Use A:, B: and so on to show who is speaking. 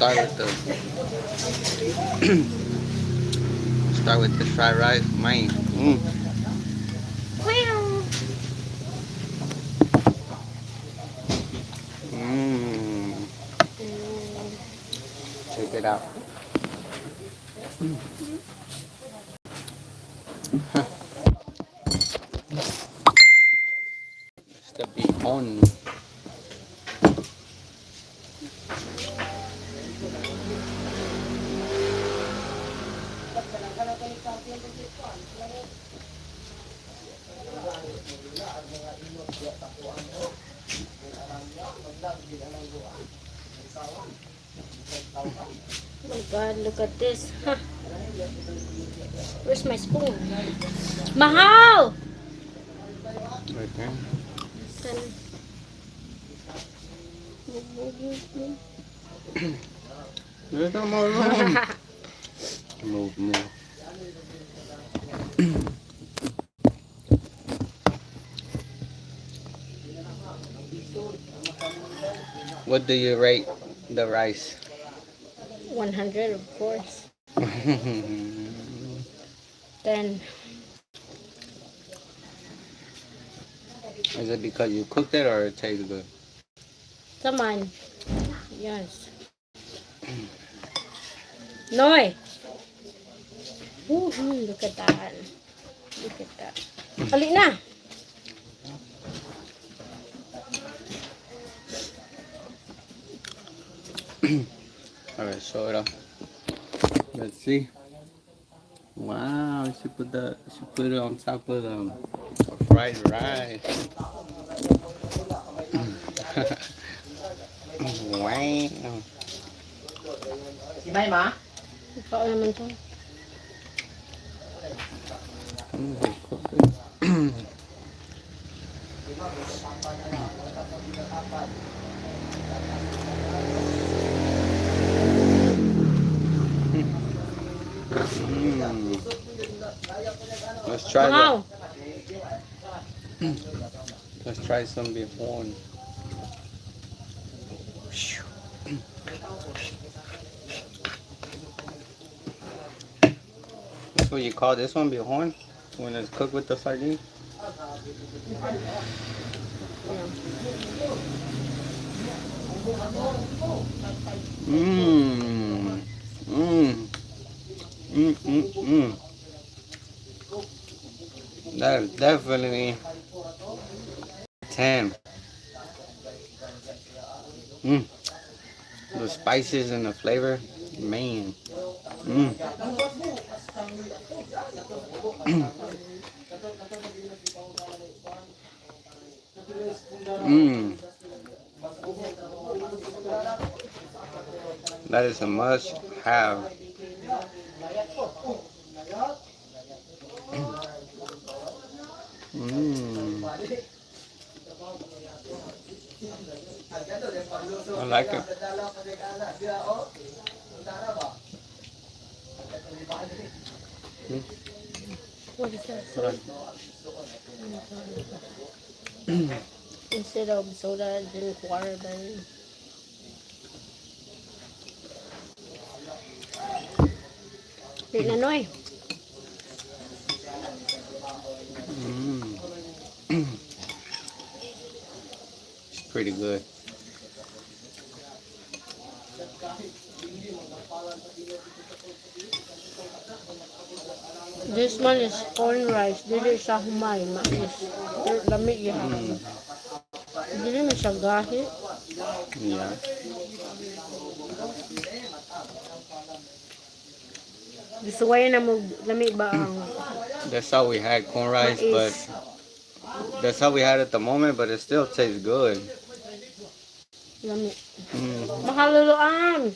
A: start with the fried rice, man. Check it out. It's the BIHON.
B: Oh my God, look at this. Huh. Where's my spoon? Mahal!
A: Right there. There's no more room. Move. What do you rate the rice?
B: 100, of course. 10.
A: Is it because you cooked it or it tastes good?
B: Come on. Yes. Noy! Look at that. Look at that. Ali na!
A: Alright, show it up. Let's see. Wow, she put it on top of the fried rice. Wow.
C: Simay ma?
B: Ikaw naman to.
A: Let's try
B: Wow!
A: Let's try some BIHON. That's what you call this one, BIHON? When it's cooked with the sardine? That is definitely 10. The spices and the flavor, man. That is a must have. I like it.
B: What is that? Instead of soda, drink water then. Di na Noy.
A: It's pretty good.
B: This one is corn rice. Dili siya humay. Mais. Lami yan. Dili na siya gahi.
A: Yeah.
B: Gusto ko na mo lami ba ang
A: That's how we had corn rice, but that's how we had it at the moment, but it still tastes good.
B: lami. Mahaluluan.